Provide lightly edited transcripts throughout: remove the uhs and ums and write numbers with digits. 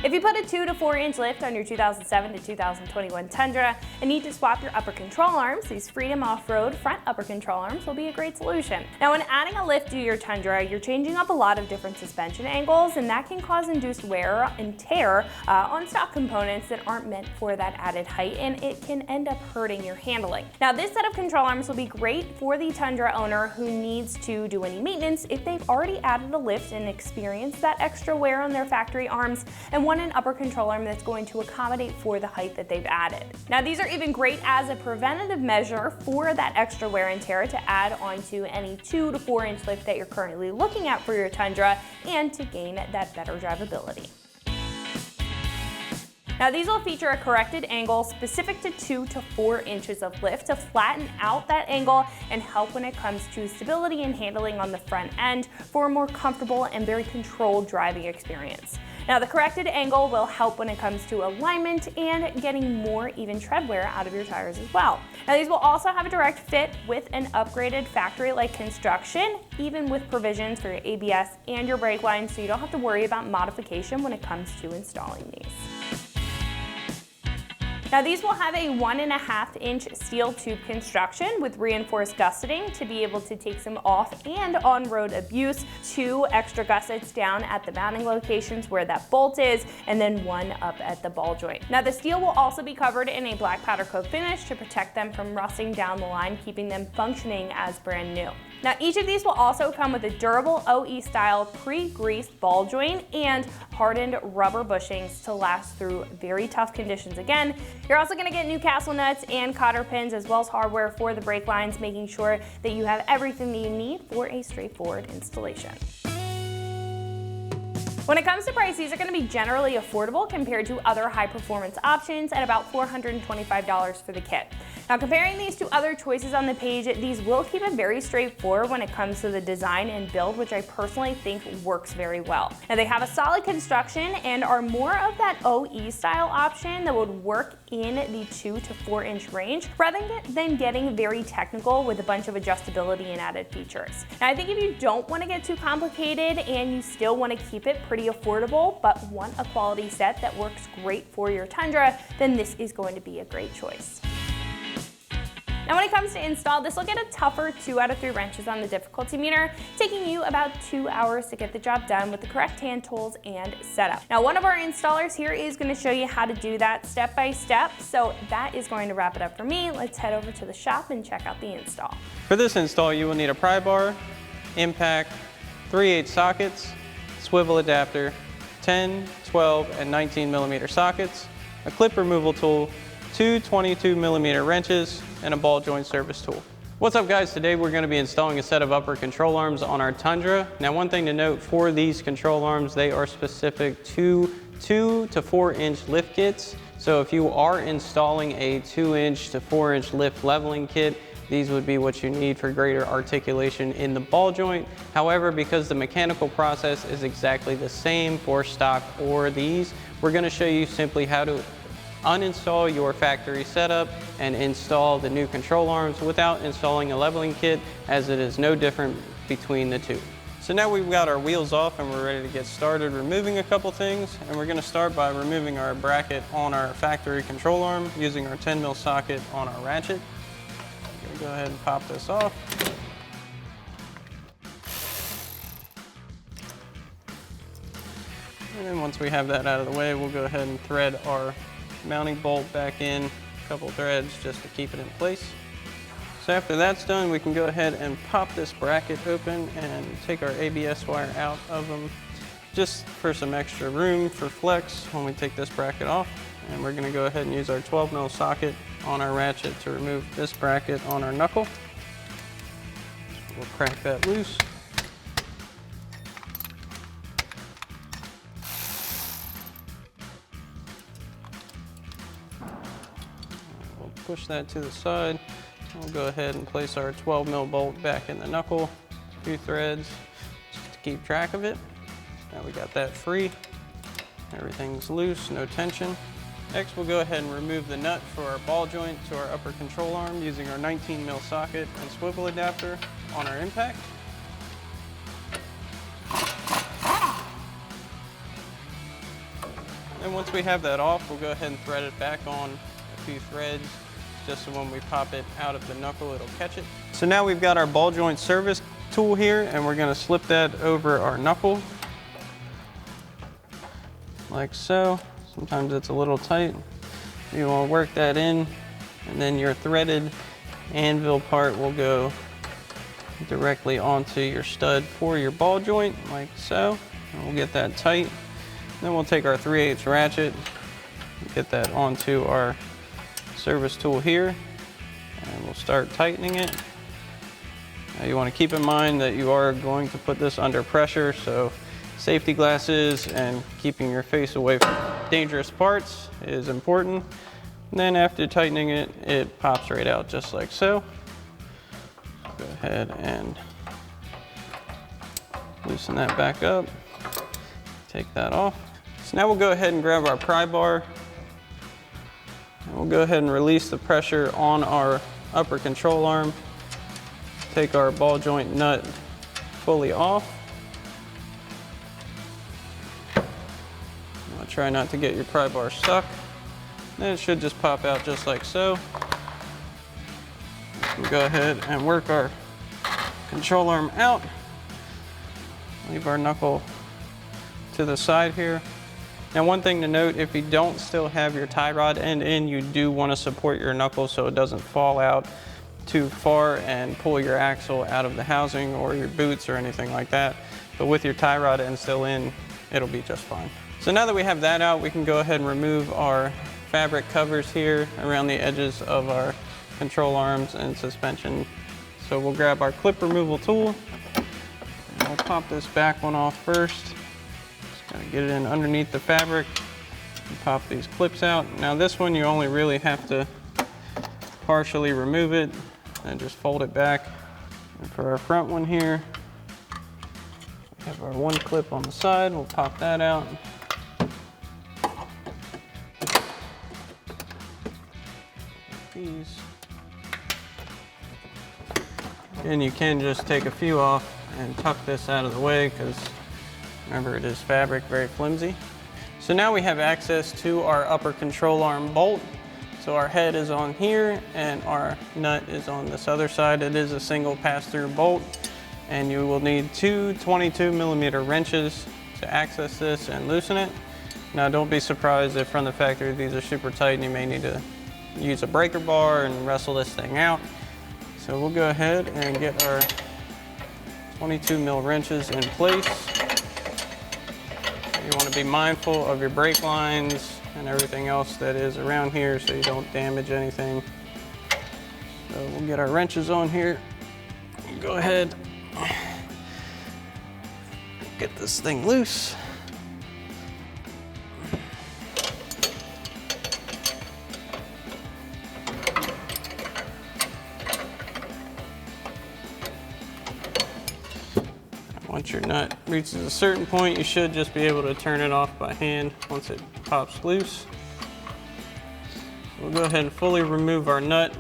If you put a 2 to 4 inch lift on your 2007 to 2021 Tundra and need to swap your upper control arms, these Freedom Off-Road front upper control arms will be a great solution. Now when adding a lift to your Tundra, you're changing up a lot of different suspension angles, and that can cause induced wear and tear on stock components that aren't meant for that added height, and it can end up hurting your handling. Now this set of control arms will be great for the Tundra owner who needs to do any maintenance if they've already added a lift and experienced that extra wear on their factory arms and want an upper control arm that's going to accommodate for the height that they've added. Now these are even great as a preventative measure for that extra wear and tear to add onto any 2 to 4 inch lift that you're currently looking at for your Tundra and to gain that better drivability. Now these will feature a corrected angle specific to 2 to 4 inches of lift to flatten out that angle and help when it comes to stability and handling on the front end for a more comfortable and very controlled driving experience. Now the corrected angle will help when it comes to alignment and getting more even tread wear out of your tires as well. Now these will also have a direct fit with an upgraded factory-like construction, even with provisions for your ABS and your brake lines, so you don't have to worry about modification when it comes to installing these. Now these will have a 1.5 inch steel tube construction with reinforced gusseting to be able to take some off and on-road abuse, 2 extra gussets down at the mounting locations where that bolt is, and then 1 up at the ball joint. Now the steel will also be covered in a black powder coat finish to protect them from rusting down the line, keeping them functioning as brand new. Now each of these will also come with a durable OE style pre-greased ball joint and hardened rubber bushings to last through very tough conditions again. You're also going to get Newcastle nuts and cotter pins as well as hardware for the brake lines, making sure that you have everything that you need for a straightforward installation. When it comes to price, these are going to be generally affordable compared to other high-performance options at about $425 for the kit. Now comparing these to other choices on the page, these will keep it very straightforward when it comes to the design and build, which I personally think works very well. Now they have a solid construction and are more of that OE style option that would work in the 2 to 4 inch range rather than getting very technical with a bunch of adjustability and added features. Now I think if you don't want to get too complicated and you still want to keep it pretty affordable but want a quality set that works great for your Tundra, then this is going to be a great choice. Now when it comes to install, this will get a tougher 2 out of 3 wrenches on the difficulty meter, taking you about 2 hours to get the job done with the correct hand tools and setup. Now one of our installers here is going to show you how to do that step by step, so that is going to wrap it up for me. Let's head over to the shop and check out the install. For this install, you will need a pry bar, impact, 3/8 sockets, swivel adapter, 10, 12, and 19 millimeter sockets, a clip removal tool, 2 22 millimeter wrenches, and a ball joint service tool. What's up guys, today we're going to be installing a set of upper control arms on our Tundra. Now one thing to note for these control arms, they are specific to 2 to 4 inch lift kits. So if you are installing a 2 inch to 4 inch lift leveling kit, these would be what you need for greater articulation in the ball joint. However, because the mechanical process is exactly the same for stock or these, we're going to show you simply how to uninstall your factory setup and install the new control arms without installing a leveling kit, as it is no different between the two. So now we've got our wheels off and we're ready to get started removing a couple things, and we're going to start by removing our bracket on our factory control arm using our 10 mil socket on our ratchet. Go ahead and pop this off. And then once we have that out of the way, we'll go ahead and thread our mounting bolt back in, a couple threads just to keep it in place. So after that's done, we can go ahead and pop this bracket open and take our ABS wire out of them, just for some extra room for flex when we take this bracket off. And we're going to go ahead and use our 12 mil socket on our ratchet to remove this bracket on our knuckle. We'll crack that loose. We'll push that to the side. We'll go ahead and place our 12 mil bolt back in the knuckle, 2 threads, just to keep track of it. Now we got that free. Everything's loose, no tension. Next, we'll go ahead and remove the nut for our ball joint to our upper control arm using our 19 mil socket and swivel adapter on our impact. And once we have that off, we'll go ahead and thread it back on a few threads, just so when we pop it out of the knuckle, it'll catch it. So now we've got our ball joint service tool here, and we're gonna slip that over our knuckle, like so. Sometimes it's a little tight. You wanna work that in, and then your threaded anvil part will go directly onto your stud for your ball joint, like so. And we'll get that tight. Then we'll take our 3/8 ratchet, get that onto our service tool here, and we'll start tightening it. Now you want to keep in mind that you are going to put this under pressure, so safety glasses and keeping your face away from dangerous parts is important. And then after tightening it, it pops right out just like so. Go ahead and loosen that back up. Take that off. So now we'll go ahead and grab our pry bar, and we'll go ahead and release the pressure on our upper control arm. Take our ball joint nut fully off. Now try not to get your pry bar stuck. Then it should just pop out just like so. We'll go ahead and work our control arm out. Leave our knuckle to the side here. Now one thing to note, if you don't still have your tie rod end in, you do want to support your knuckle so it doesn't fall out too far and pull your axle out of the housing or your boots or anything like that. But with your tie rod end still in, it'll be just fine. So now that we have that out, we can go ahead and remove our fabric covers here around the edges of our control arms and suspension. So we'll grab our clip removal tool, and we'll pop this back one off first. Just gotta get it in underneath the fabric and pop these clips out. Now this one you only really have to partially remove it and just fold it back. And for our front one here, we have our one clip on the side. We'll pop that out. These. And you can just take a few off and tuck this out of the way because remember it is fabric, very flimsy. So now we have access to our upper control arm bolt. So our head is on here and our nut is on this other side. It is a single pass-through bolt, and you will need two 22mm wrenches to access this and loosen it. Now don't be surprised if from the factory these are super tight and you may need to use a breaker bar and wrestle this thing out. So we'll go ahead and get our 22mm wrenches in place. You want to be mindful of your brake lines and everything else that is around here so you don't damage anything. So we'll get our wrenches on here. Go ahead, get this thing loose. Once your nut reaches a certain point, you should just be able to turn it off by hand once it pops loose. We'll go ahead and fully remove our nut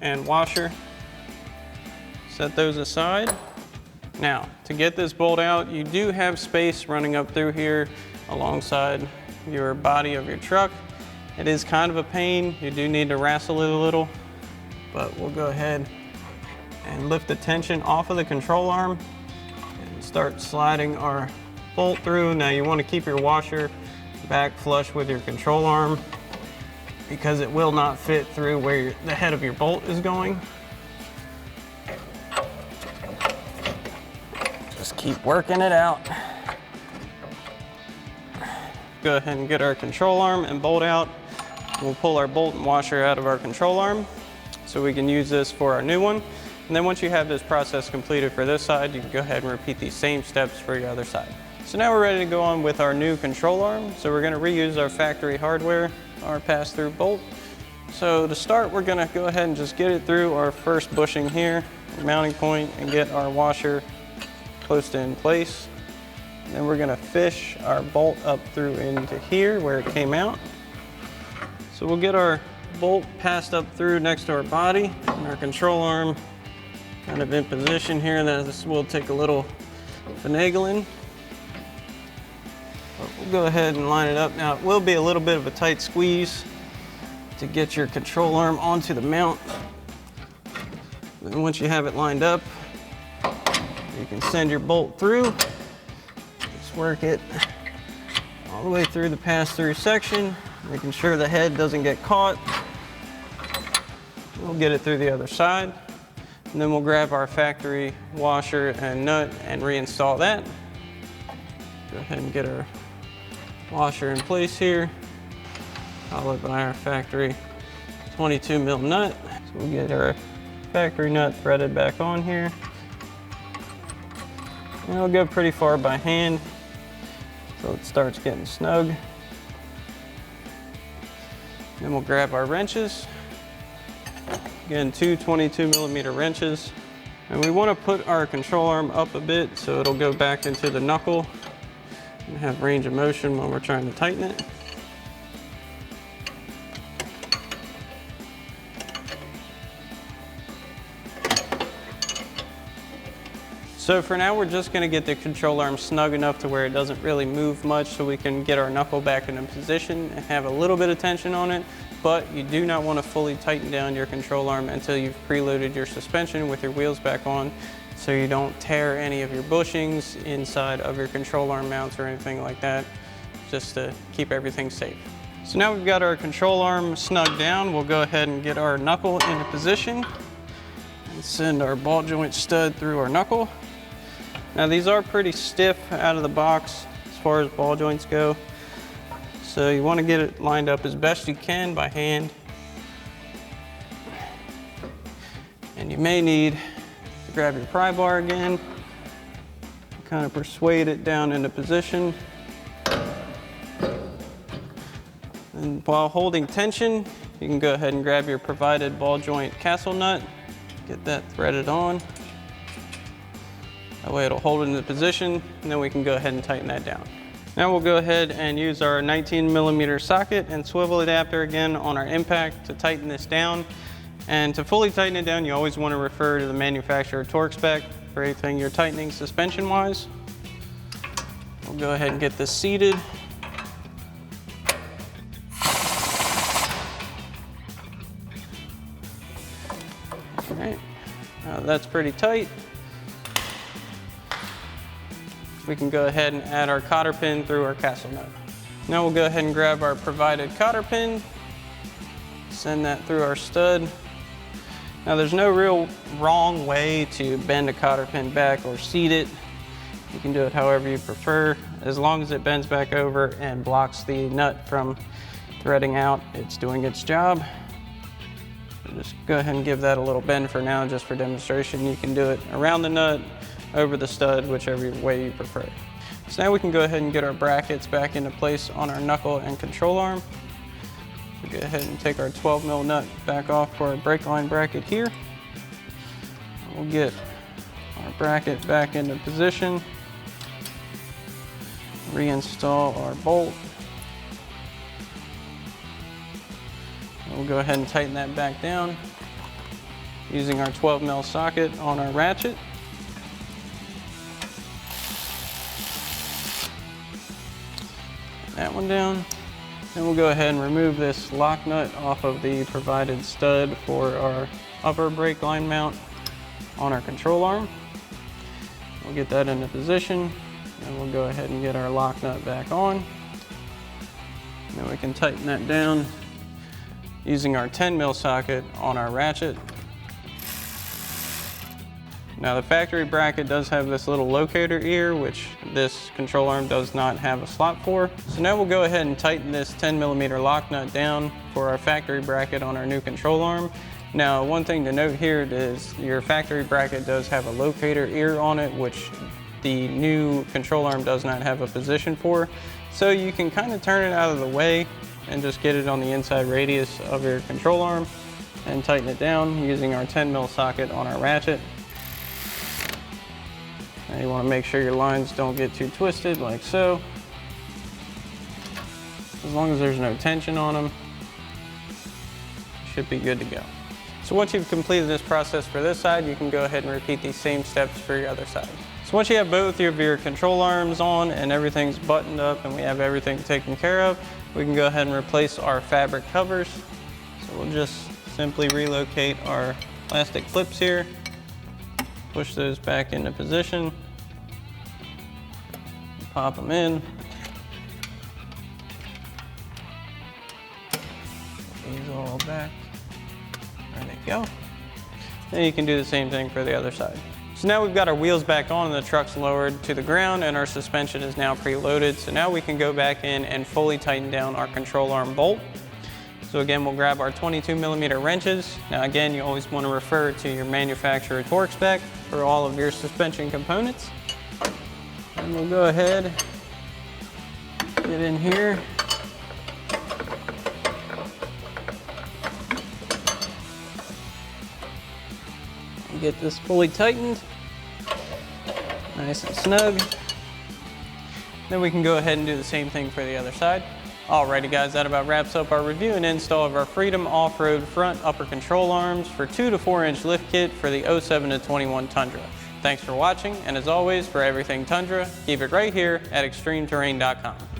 and washer. Set those aside. Now, to get this bolt out, you do have space running up through here alongside your body of your truck. It is kind of a pain. You do need to wrestle it a little, but we'll go ahead and lift the tension off of the control arm. Start sliding our bolt through. Now you want to keep your washer back flush with your control arm because it will not fit through where the head of your bolt is going. Just keep working it out. Go ahead and get our control arm and bolt out. We'll pull our bolt and washer out of our control arm so we can use this for our new one. And then once you have this process completed for this side, you can go ahead and repeat these same steps for your other side. So now we're ready to go on with our new control arm. So we're going to reuse our factory hardware, our pass-through bolt. So to start, we're going to go ahead and just get it through our first bushing here, mounting point, and get our washer close to in place. And then we're going to fish our bolt up through into here where it came out. So we'll get our bolt passed up through next to our body and our control arm kind of in position here. This will take a little finagling. But we'll go ahead and line it up. Now it will be a little bit of a tight squeeze to get your control arm onto the mount. Then once you have it lined up, you can send your bolt through. Just work it all the way through the pass-through section, making sure the head doesn't get caught. We'll get it through the other side. And then we'll grab our factory washer and nut and reinstall that. Go ahead and get our washer in place here, followed by our factory 22 mil nut. So we'll get our factory nut threaded back on here. And it'll go pretty far by hand, so it starts getting snug. Then we'll grab our wrenches. Again, two 22 millimeter wrenches. And we want to put our control arm up a bit so it'll go back into the knuckle and have range of motion when we're trying to tighten it. So for now, we're just going to get the control arm snug enough to where it doesn't really move much so we can get our knuckle back in position and have a little bit of tension on it. But you do not want to fully tighten down your control arm until you've preloaded your suspension with your wheels back on, so you don't tear any of your bushings inside of your control arm mounts or anything like that, just to keep everything safe. So now we've got our control arm snug down, we'll go ahead and get our knuckle into position and send our ball joint stud through our knuckle. Now these are pretty stiff out of the box as far as ball joints go, so you want to get it lined up as best you can by hand. And you may need to grab your pry bar again, kind of persuade it down into position. And while holding tension, you can go ahead and grab your provided ball joint castle nut, get that threaded on. That way it'll hold it into position, and then we can go ahead and tighten that down. Now we'll go ahead and use our 19 millimeter socket and swivel adapter again on our impact to tighten this down. And to fully tighten it down, you always want to refer to the manufacturer torque spec for anything you're tightening suspension wise. We'll go ahead and get this seated. All right, that's pretty tight. We can go ahead and add our cotter pin through our castle nut. Now we'll go ahead and grab our provided cotter pin, send that through our stud. Now there's no real wrong way to bend a cotter pin back or seat it. You can do it however you prefer. As long as it bends back over and blocks the nut from threading out, it's doing its job. So just go ahead and give that a little bend for now, just for demonstration. You can do it around the nut, over the stud, whichever way you prefer. So now we can go ahead and get our brackets back into place on our knuckle and control arm. So go ahead and take our 12 mil nut back off for our brake line bracket here. We'll get our bracket back into position, reinstall our bolt. We'll go ahead and tighten that back down using our 12 mil socket on our ratchet. That one down. Then we'll go ahead and remove this lock nut off of the provided stud for our upper brake line mount on our control arm. We'll get that into position, and we'll go ahead and get our lock nut back on. And then we can tighten that down using our 10 mil socket on our ratchet. Now the factory bracket does have this little locator ear, which this control arm does not have a slot for. So now we'll go ahead and tighten this 10 millimeter lock nut down for our factory bracket on our new control arm. Now one thing to note here is your factory bracket does have a locator ear on it, which the new control arm does not have a position for. So you can kind of turn it out of the way and just get it on the inside radius of your control arm and tighten it down using our 10 mil socket on our ratchet. Now you want to make sure your lines don't get too twisted, like so. As long as there's no tension on them, you should be good to go. So once you've completed this process for this side, you can go ahead and repeat these same steps for your other side. So once you have both of your control arms on and everything's buttoned up and we have everything taken care of, we can go ahead and replace our fabric covers. So we'll just simply relocate our plastic clips here, push those back into position, pop them in. Put these all back. There they go. Then you can do the same thing for the other side. So now we've got our wheels back on and the truck's lowered to the ground and our suspension is now preloaded. So now we can go back in and fully tighten down our control arm bolt. So again, we'll grab our 22mm wrenches. Now again, you always want to refer to your manufacturer torque spec for all of your suspension components. And we'll go ahead, get in here. And get this fully tightened. Nice and snug. Then we can go ahead and do the same thing for the other side. Alrighty guys, that about wraps up our review and install of our Freedom Off-Road front upper control arms for 2 to 4 inch lift kit for the 07 to 21 Tundra. Thanks for watching, and as always, for everything Tundra, keep it right here at ExtremeTerrain.com.